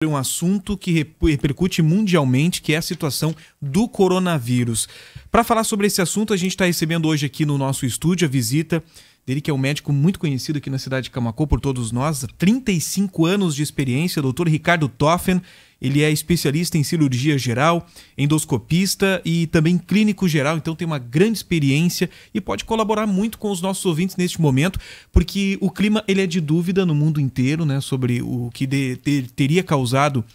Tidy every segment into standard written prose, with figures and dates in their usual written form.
Um assunto que repercute mundialmente, que é a situação do coronavírus. Para falar sobre esse assunto, a gente está recebendo hoje aqui no nosso estúdio a visita dele, que é um médico muito conhecido aqui na cidade de Camaquã por todos nós, 35 anos de experiência, Dr. Ricardo Toffen. Ele é especialista em cirurgia geral, endoscopista e também clínico geral, então tem uma grande experiência e pode colaborar muito com os nossos ouvintes neste momento, porque o clima ele é de dúvida no mundo inteiro, né, sobre o que teria causado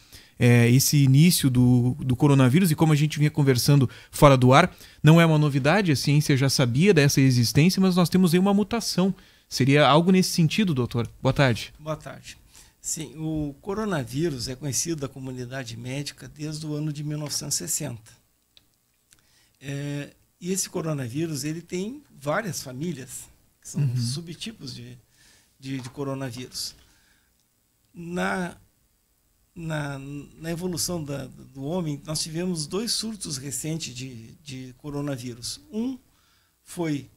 esse início do coronavírus, e como a gente vinha conversando fora do ar, não é uma novidade, a ciência já sabia dessa existência, mas nós temos aí uma mutação. Seria algo nesse sentido, doutor? Boa tarde. Boa tarde. Sim, o coronavírus é conhecido da comunidade médica desde o ano de 1960. E esse coronavírus ele tem várias famílias, que são subtipos de coronavírus. Na evolução do homem, nós tivemos dois surtos recentes de coronavírus. Um foi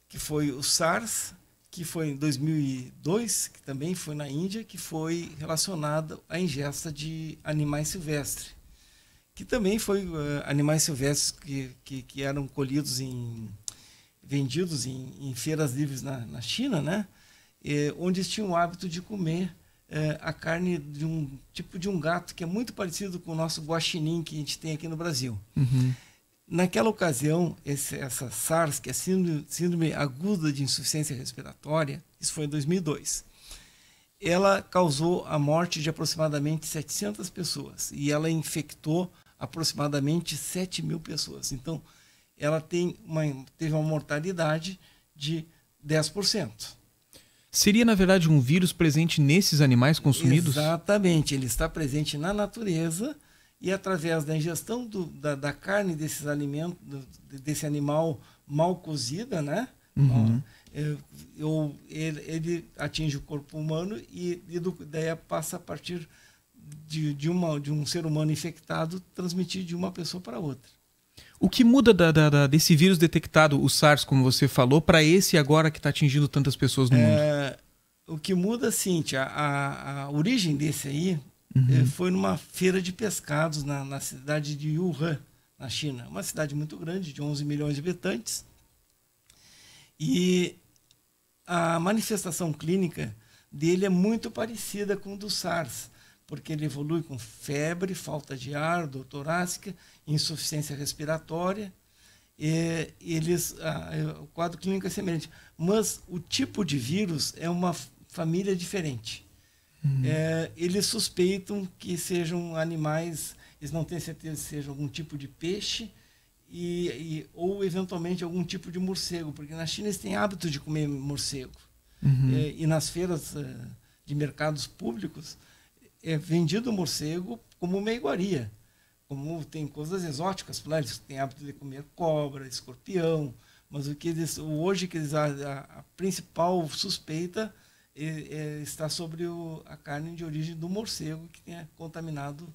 que foi o SARS, que foi em 2002, que também foi na Índia, que foi relacionado à ingesta de animais silvestres, que também foi animais silvestres que eram colhidos vendidos em feiras livres na China, né? Onde eles tinham o hábito de comer a carne de um tipo de um gato que é muito parecido com o nosso guaxinim que a gente tem aqui no Brasil. Naquela ocasião, essa SARS, que é síndrome aguda de insuficiência respiratória, isso foi em 2002, ela causou a morte de aproximadamente 700 pessoas e ela infectou aproximadamente 7.000 pessoas. Então, ela teve uma mortalidade de 10%. Seria, na verdade, um vírus presente nesses animais consumidos? Exatamente, ele está presente na natureza e através da ingestão da carne desses alimentos, desse animal mal cozida, né? Ele atinge o corpo humano e daí passa a partir de um ser humano infectado transmitir de uma pessoa para outra. O que muda desse vírus detectado, o SARS, como você falou, para esse agora que está atingindo tantas pessoas no mundo? O que muda, sim, a origem desse aí foi numa feira de pescados na cidade de Wuhan, na China. Uma cidade muito grande, de 11 milhões de habitantes. E a manifestação clínica dele é muito parecida com o do SARS, porque ele evolui com febre, falta de ar, dor torácica, insuficiência respiratória. O quadro clínico é semelhante, mas o tipo de vírus é uma família diferente. Eles suspeitam que sejam animais, eles não têm certeza se seja algum tipo de peixe ou eventualmente algum tipo de morcego, porque na China eles têm hábito de comer morcego. E nas feiras de mercados públicos é vendido morcego como uma iguaria, como tem coisas exóticas, eles têm hábito de comer cobra, escorpião, mas hoje a principal suspeita está sobre a carne de origem do morcego, que tenha contaminado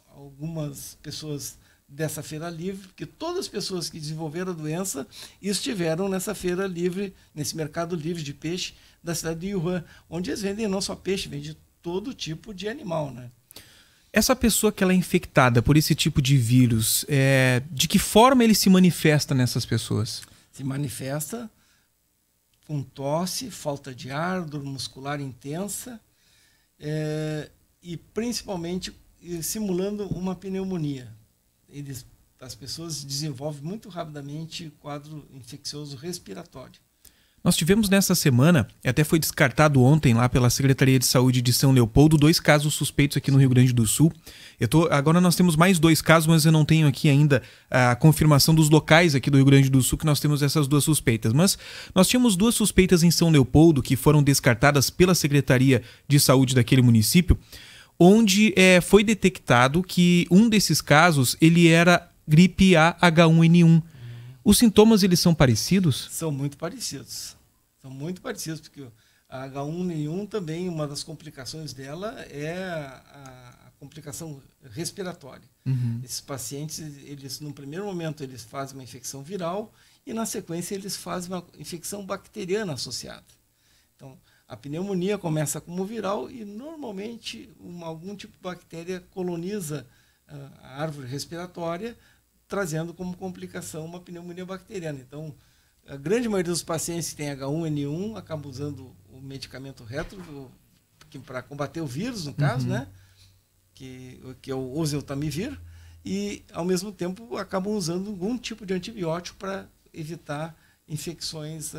algumas pessoas dessa feira livre, porque todas as pessoas que desenvolveram a doença estiveram nessa feira livre, nesse mercado livre de peixe da cidade de Wuhan, onde eles vendem não só peixe, vendem todo tipo de animal, né? Essa pessoa que ela é infectada por esse tipo de vírus, de que forma ele se manifesta nessas pessoas? Se manifesta com tosse, falta de ar, dor muscular intensa e principalmente simulando uma pneumonia. As pessoas desenvolvem muito rapidamente quadro infeccioso respiratório. Nós tivemos nessa semana, até foi descartado ontem lá pela Secretaria de Saúde de São Leopoldo, 2 casos suspeitos aqui no Rio Grande do Sul. Agora nós temos mais 2 casos, mas eu não tenho aqui ainda a confirmação dos locais aqui do Rio Grande do Sul que nós temos essas 2 suspeitas. Mas nós tínhamos 2 suspeitas em São Leopoldo que foram descartadas pela Secretaria de Saúde daquele município, onde foi detectado que um desses casos ele era gripe A H1N1. Os sintomas, eles são parecidos? São muito parecidos. São muito parecidos, porque a H1N1 também, uma das complicações dela é a complicação respiratória. Esses pacientes, no primeiro momento, eles fazem uma infecção viral e, na sequência, eles fazem uma infecção bacteriana associada. Então, A pneumonia começa como viral e, normalmente, algum tipo de bactéria coloniza a árvore respiratória, trazendo como complicação uma pneumonia bacteriana. Então, a grande maioria dos pacientes que tem H1N1 acabam usando o medicamento para combater o vírus, no caso, né? Que é o oseltamivir, e, ao mesmo tempo, acabam usando algum tipo de antibiótico para evitar infecções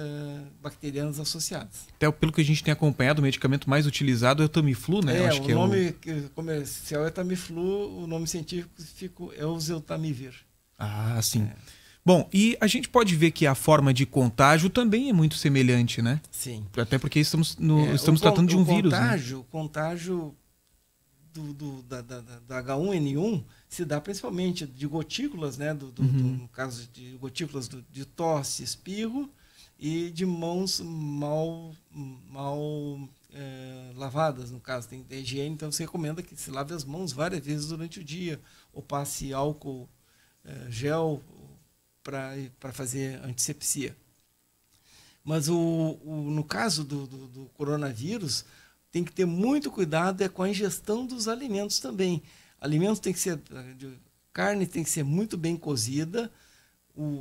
bacterianas associadas. Até pelo que a gente tem acompanhado, o medicamento mais utilizado é o Tamiflu, né? Acho que o nome comercial é Tamiflu, o nome científico é oseltamivir. Ah, sim. Bom, e a gente pode ver que a forma de contágio também é muito semelhante, né? Sim. Até porque estamos tratando de um vírus. O contágio da H1N1 se dá principalmente de gotículas, né? No caso de gotículas de tosse, espirro e de mãos mal lavadas, no caso, tem higiene, então você recomenda que se lave as mãos várias vezes durante o dia, ou passe álcool gel para fazer antisepsia. Mas no caso do coronavírus, tem que ter muito cuidado com a ingestão dos alimentos também. Alimentos tem que ser, carne tem que ser muito bem cozida,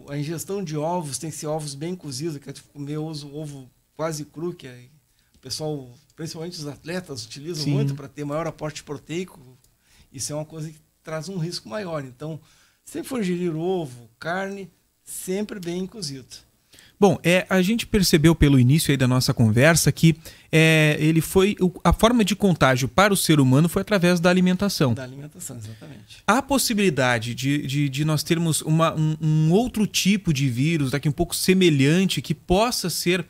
a ingestão de ovos tem que ser ovos bem cozidos, que é tipo comer ovo quase cru, que o pessoal, principalmente os atletas, utilizam muito para ter maior aporte proteico. Isso é uma coisa que traz um risco maior. Então, se for ingerir ovo, carne, sempre bem cozido. Bom, a gente percebeu pelo início aí da nossa conversa que a forma de contágio para o ser humano foi através da alimentação. Da alimentação, exatamente. Há possibilidade de nós termos um outro tipo de vírus, daqui um pouco semelhante, que possa ser...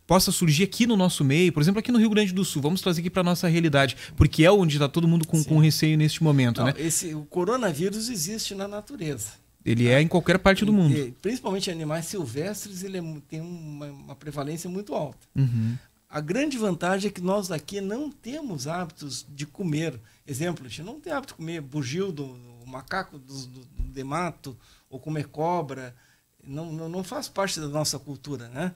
possa surgir aqui no nosso meio, por exemplo, aqui no Rio Grande do Sul. Vamos trazer aqui para a nossa realidade, porque é onde está todo mundo com receio neste momento. Não, né? O coronavírus existe na natureza. Ele é em qualquer parte do mundo. Principalmente animais silvestres, ele tem uma prevalência muito alta. A grande vantagem é que nós aqui não temos hábitos de comer. Exemplo, a gente não tem hábito de comer bugio do macaco de mato, ou comer cobra. Não faz parte da nossa cultura, né?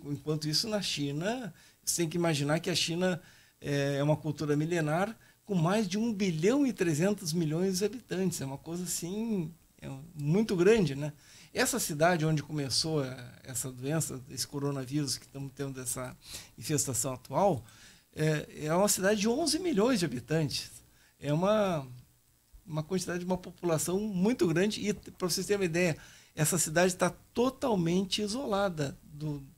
Enquanto isso, na China, você tem que imaginar que a China é uma cultura milenar com mais de 1,3 bilhão de habitantes. É uma coisa assim... muito grande, né? Essa cidade onde começou essa doença, esse coronavírus que estamos tendo essa infestação atual, é uma cidade de 11 milhões de habitantes. É uma quantidade de uma população muito grande e, para vocês terem uma ideia, essa cidade está totalmente isolada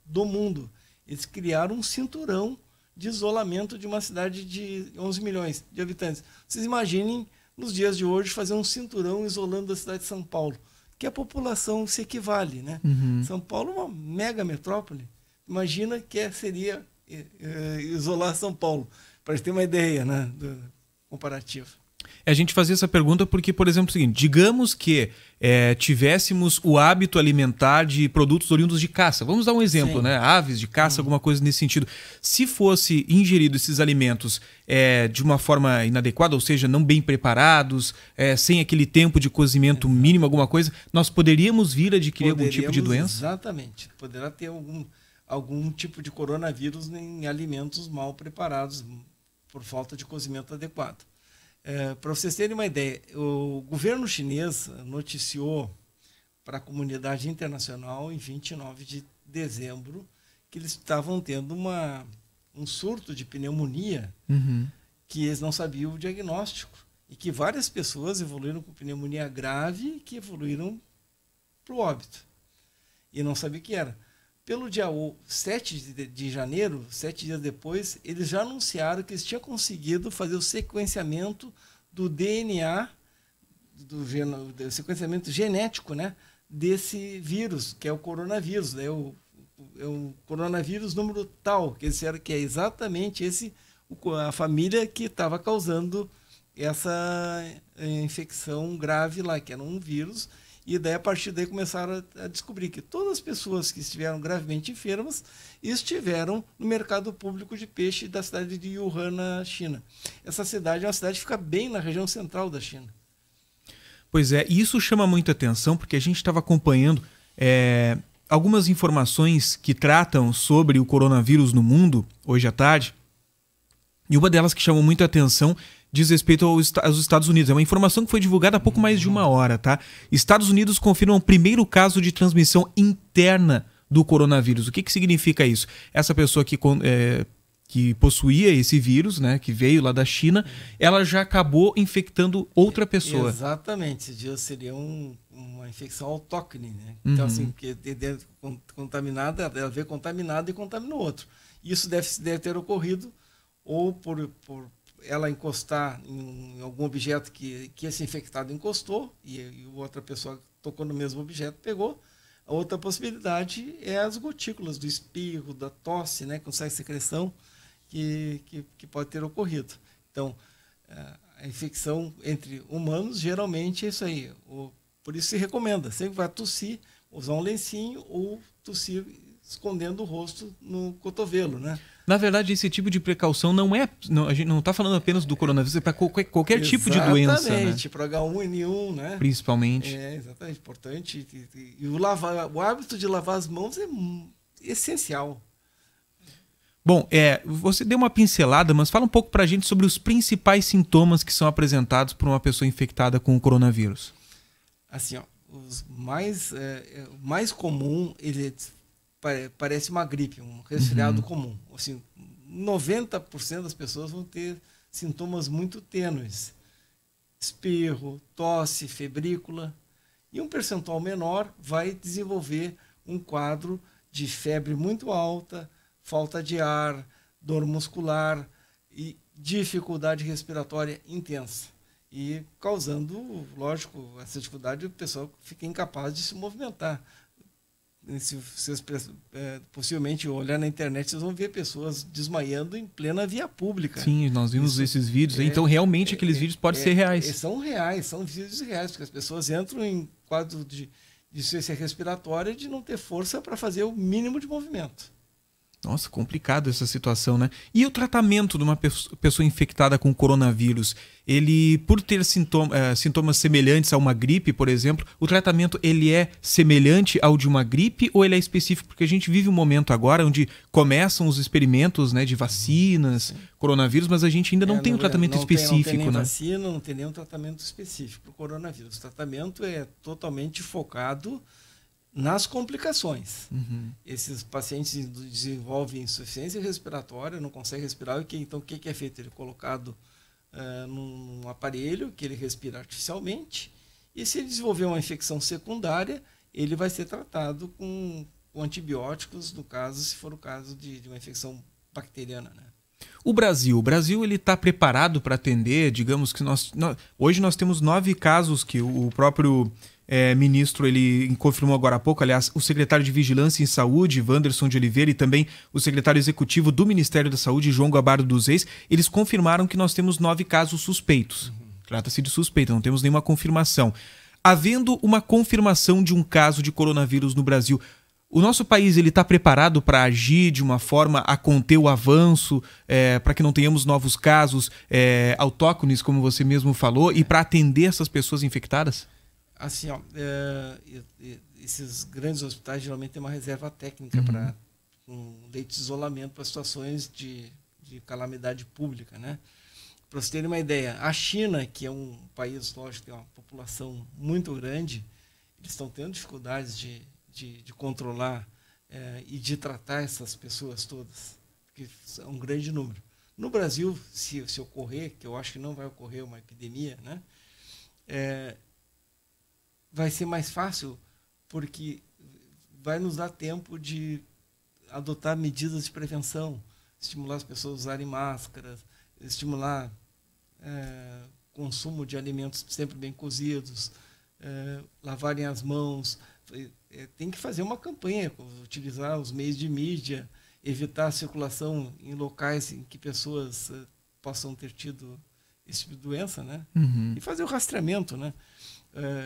do mundo. Eles criaram um cinturão de isolamento de uma cidade de 11 milhões de habitantes. Vocês imaginem nos dias de hoje, fazer um cinturão isolando a cidade de São Paulo, que a população se equivale, né? São Paulo é uma mega metrópole. Imagina que seria isolar São Paulo, para ter uma ideia, né, comparativa. A gente fazia essa pergunta porque, por exemplo, é o seguinte, digamos que tivéssemos o hábito alimentar de produtos oriundos de caça. Vamos dar um exemplo, né? Aves de caça, alguma coisa nesse sentido. Se fosse ingerido esses alimentos de uma forma inadequada, ou seja, não bem preparados, sem aquele tempo de cozimento mínimo, alguma coisa, nós poderíamos vir a adquirir algum tipo de doença? Exatamente. Poderá ter algum tipo de coronavírus em alimentos mal preparados por falta de cozimento adequado. Para vocês terem uma ideia, o governo chinês noticiou para a comunidade internacional em 29 de dezembro que eles estavam tendo um surto de pneumonia, que eles não sabiam o diagnóstico e que várias pessoas evoluíram com pneumonia grave e que evoluíram para o óbito e não sabiam o que era. Pelo dia 7 de janeiro, 7 dias depois, eles já anunciaram que eles tinham conseguido fazer o sequenciamento do DNA, do sequenciamento genético, né, desse vírus, que é o coronavírus. É o coronavírus número tal, que eles disseram que é exatamente a família que estava causando essa infecção grave lá, que era um vírus. E daí, a partir daí, começaram a descobrir que todas as pessoas que estiveram gravemente enfermas estiveram no mercado público de peixe da cidade de Wuhan, na China. Essa cidade é uma cidade que fica bem na região central da China. Pois é, e isso chama muita atenção, porque a gente estava acompanhando algumas informações que tratam sobre o coronavírus no mundo, hoje à tarde, e uma delas que chamou muita atenção diz respeito aos Estados Unidos. É uma informação que foi divulgada há pouco mais de uma hora, tá? Estados Unidos confirmam o primeiro caso de transmissão interna do coronavírus. O que significa isso? Essa pessoa que possuía esse vírus, né, que veio lá da China, ela já acabou infectando outra pessoa. Exatamente. Esse dia seria uma infecção autóctone, né? Então, assim, porque contaminada, ela veio contaminada e contamina o outro. Isso deve ter ocorrido ou por ela encostar em algum objeto que esse infectado encostou e outra pessoa tocou no mesmo objeto, pegou. A outra possibilidade é as gotículas do espirro, da tosse, né, com secreção que pode ter ocorrido. Então, a infecção entre humanos geralmente é isso aí. Por isso se recomenda, sempre vai tossir, usar um lencinho ou tossir escondendo o rosto no cotovelo, né? Na verdade, esse tipo de precaução a gente não está falando apenas do coronavírus, é para qualquer tipo de doença, né? Exatamente, para H1N1, né? Principalmente. Exatamente, importante. E o hábito de lavar as mãos é essencial. Bom, você deu uma pincelada, mas fala um pouco para a gente sobre os principais sintomas que são apresentados por uma pessoa infectada com o coronavírus. Assim, ó, o mais comum, ele parece uma gripe, um resfriado comum. Assim, 90% das pessoas vão ter sintomas muito tênues. Espirro, tosse, febrícula. E um percentual menor vai desenvolver um quadro de febre muito alta, falta de ar, dor muscular e dificuldade respiratória intensa. E causando, lógico, essa dificuldade, o pessoal fica incapaz de se movimentar. Se vocês possivelmente olhar na internet, vocês vão ver pessoas desmaiando em plena via pública. Sim, nós vimos esses vídeos. Então, realmente, aqueles vídeos podem ser reais. São reais, são vídeos reais, porque as pessoas entram em quadro de insuficiência respiratória de não ter força para fazer o mínimo de movimento. Nossa, complicado essa situação, né? E o tratamento de uma pessoa infectada com coronavírus? Ele, por ter sintomas semelhantes a uma gripe, por exemplo, o tratamento ele é semelhante ao de uma gripe ou ele é específico? Porque a gente vive um momento agora onde começam os experimentos, né, de vacinas, coronavírus, mas a gente ainda não tem um tratamento específico, não tem nem né? Vacina, não tem nenhum tratamento específico para o coronavírus. O tratamento é totalmente focado nas complicações. Esses pacientes desenvolvem insuficiência respiratória, não conseguem respirar, então o que é feito? Ele é colocado num aparelho que ele respira artificialmente, e se ele desenvolver uma infecção secundária, ele vai ser tratado com antibióticos, no caso, se for o caso de uma infecção bacteriana, né? O Brasil ele está preparado para atender, digamos que hoje nós temos 9 casos que o próprio ministro ele confirmou agora há pouco, aliás, o secretário de Vigilância em Saúde, Wanderson de Oliveira, e também o secretário executivo do Ministério da Saúde, João Gabardo dos Reis, eles confirmaram que nós temos 9 casos suspeitos. Trata-se de suspeita, não temos nenhuma confirmação. Havendo uma confirmação de um caso de coronavírus no Brasil, o nosso país está preparado para agir de uma forma a conter o avanço, para que não tenhamos novos casos autóctones, como você mesmo falou, e para atender essas pessoas infectadas? Assim, ó, esses grandes hospitais geralmente têm uma reserva técnica para um leite de isolamento para situações de calamidade pública, né? Para vocês terem uma ideia, a China, que é um país, lógico, que tem uma população muito grande, eles estão tendo dificuldades de controlar e de tratar essas pessoas todas, porque é um grande número. No Brasil, se ocorrer, que eu acho que não vai ocorrer uma epidemia, né? Vai ser mais fácil, porque vai nos dar tempo de adotar medidas de prevenção, estimular as pessoas a usarem máscaras, estimular consumo de alimentos sempre bem cozidos, lavarem as mãos. Tem que fazer uma campanha, utilizar os meios de mídia, evitar a circulação em locais em que pessoas possam ter tido esse tipo de doença, né? E fazer o rastreamento, né?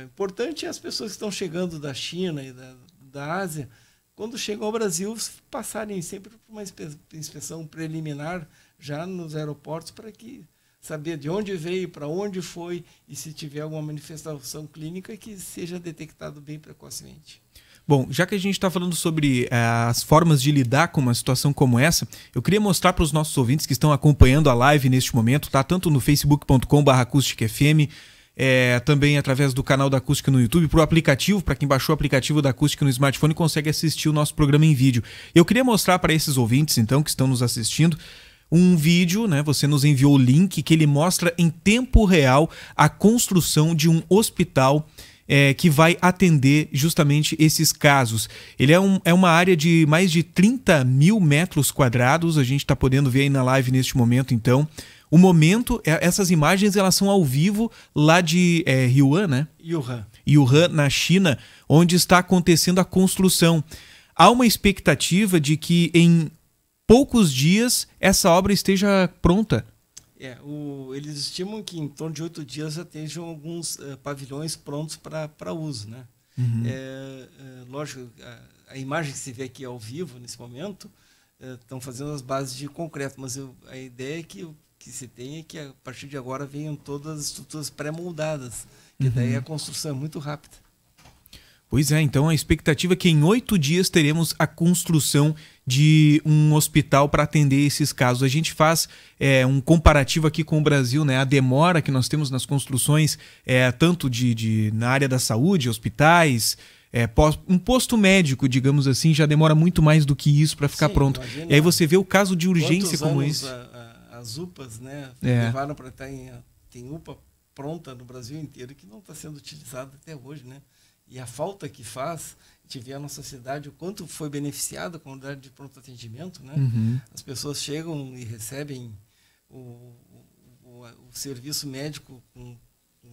Importante é as pessoas que estão chegando da China e da Ásia, quando chegam ao Brasil, passarem sempre por uma inspeção preliminar já nos aeroportos para saber de onde veio, para onde foi e se tiver alguma manifestação clínica que seja detectado bem precocemente. Bom, já que a gente está falando sobre as formas de lidar com uma situação como essa, eu queria mostrar para os nossos ouvintes que estão acompanhando a live neste momento, tá? Tanto no facebook.com/acústicafm, também através do canal da Acústica no YouTube, para o aplicativo, para quem baixou o aplicativo da Acústica no smartphone, consegue assistir o nosso programa em vídeo. Eu queria mostrar para esses ouvintes, então, que estão nos assistindo, um vídeo, né? Você nos enviou o link que ele mostra em tempo real a construção de um hospital que vai atender justamente esses casos. Ele é uma área de mais de 30 mil metros quadrados, a gente está podendo ver aí na live neste momento, então. O momento, essas imagens elas são ao vivo lá de Wuhan, né? Wuhan, na China, onde está acontecendo a construção. Há uma expectativa de que em poucos dias essa obra esteja pronta. Eles estimam que em torno de 8 dias já estejam alguns pavilhões prontos para uso, né? Uhum. Lógico, a imagem que se vê aqui ao vivo nesse momento estão fazendo as bases de concreto, mas a ideia é que se tem é que a partir de agora venham todas as estruturas pré-moldadas, que daí a construção é muito rápida. Pois é, então a expectativa é que em 8 dias teremos a construção de um hospital para atender esses casos. A gente faz um comparativo aqui com o Brasil, né? A demora que nós temos nas construções, tanto na área da saúde, hospitais, um posto médico, digamos assim, já demora muito mais do que isso para ficar pronto. Imagina, e aí você vê o caso de urgência como esse. As UPAs, né? Levaram para estar tem UPA pronta no Brasil inteiro que não está sendo utilizada até hoje, né? E a falta que faz, a gente vê a nossa cidade, o quanto foi beneficiada com a unidade de pronto atendimento, né? Uhum. As pessoas chegam e recebem o serviço médico com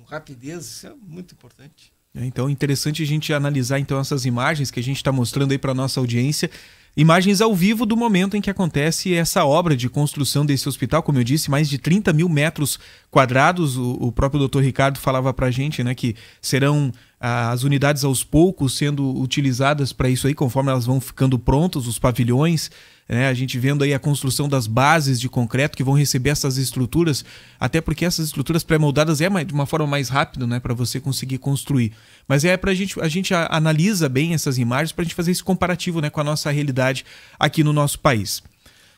rapidez, isso é muito importante. Então, interessante a gente analisar então essas imagens que a gente está mostrando aí para a nossa audiência. Imagens ao vivo do momento em que acontece essa obra de construção desse hospital, como eu disse, mais de 30 mil metros quadrados. O próprio Dr. Ricardo falava para a gente, né, que serão as unidades aos poucos sendo utilizadas para isso aí, conforme elas vão ficando prontas, os pavilhões, né, a gente vendo aí a construção das bases de concreto que vão receber essas estruturas, até porque essas estruturas pré-moldadas de uma forma mais rápida, né, para você conseguir construir. Mas a gente analisa bem essas imagens para a gente fazer esse comparativo, né, com a nossa realidade aqui no nosso país.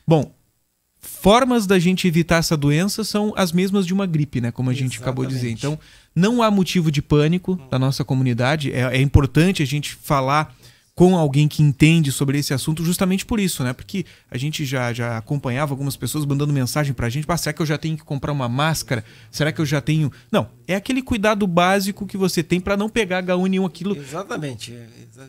Bom, formas da gente evitar essa doença são as mesmas de uma gripe, né, como a gente acabou de dizer. Então, não há motivo de pânico da nossa comunidade. É importante a gente falar com alguém que entende sobre esse assunto justamente por isso, né? Porque a gente já acompanhava algumas pessoas mandando mensagem pra gente, será que eu já tenho que comprar uma máscara? Será que eu já tenho... Não, é aquele cuidado básico que você tem para não pegar H1N1 aquilo. Exatamente.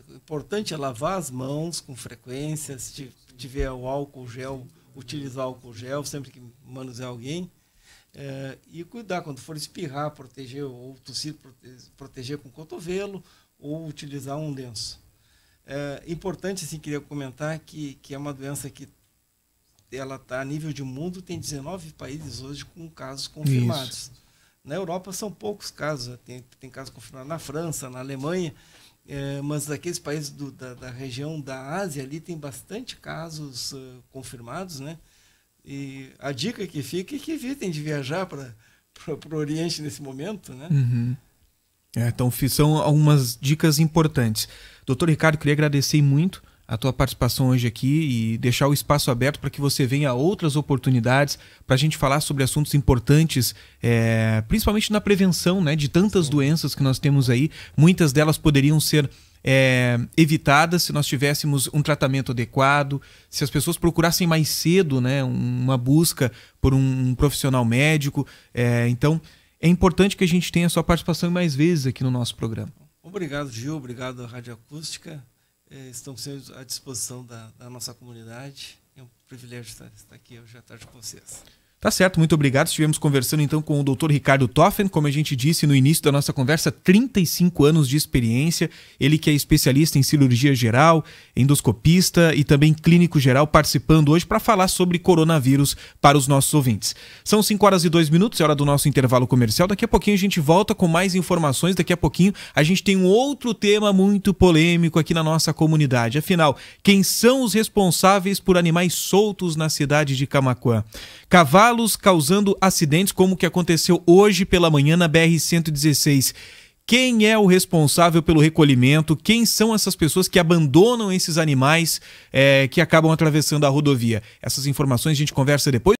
O importante é lavar as mãos com frequência, se tiver o álcool gel, utilizar o álcool gel sempre que manusear alguém. E cuidar quando for espirrar, proteger, ou tossir, proteger com o cotovelo, ou utilizar um lenço. Importante, assim, queria comentar que é uma doença que ela está a nível de mundo, tem 19 países hoje com casos confirmados. Isso. Na Europa são poucos casos, tem casos confirmados na França, na Alemanha, mas aqueles países da região da Ásia ali tem bastante casos confirmados, né? E a dica que fica é que evitem de viajar para o Oriente nesse momento, né? Uhum. Então são algumas dicas importantes. Doutor Ricardo, queria agradecer muito a tua participação hoje aqui e deixar o espaço aberto para que você venha a outras oportunidades para a gente falar sobre assuntos importantes, principalmente na prevenção, né, de tantas doenças que nós temos aí. Muitas delas poderiam ser evitadas se nós tivéssemos um tratamento adequado, se as pessoas procurassem mais cedo, né, uma busca por um profissional médico. Então, é importante que a gente tenha a sua participação mais vezes aqui no nosso programa. Obrigado, Gil. Obrigado à Rádio Acústica. Estamos sempre à disposição da nossa comunidade. É um privilégio estar aqui hoje à tarde com vocês. Tá certo, muito obrigado. Estivemos conversando então com o Dr. Ricardo Toffen, como a gente disse no início da nossa conversa, 35 anos de experiência, ele que é especialista em cirurgia geral, endoscopista e também clínico geral, participando hoje para falar sobre coronavírus para os nossos ouvintes. São 5h02, é hora do nosso intervalo comercial. Daqui a pouquinho a gente volta com mais informações, daqui a pouquinho a gente tem um outro tema muito polêmico aqui na nossa comunidade. Afinal, quem são os responsáveis por animais soltos na cidade de Camaquã? Cavalos causando acidentes como o que aconteceu hoje pela manhã na BR-116. Quem é o responsável pelo recolhimento? Quem são essas pessoas que abandonam esses animais que acabam atravessando a rodovia? Essas informações a gente conversa depois.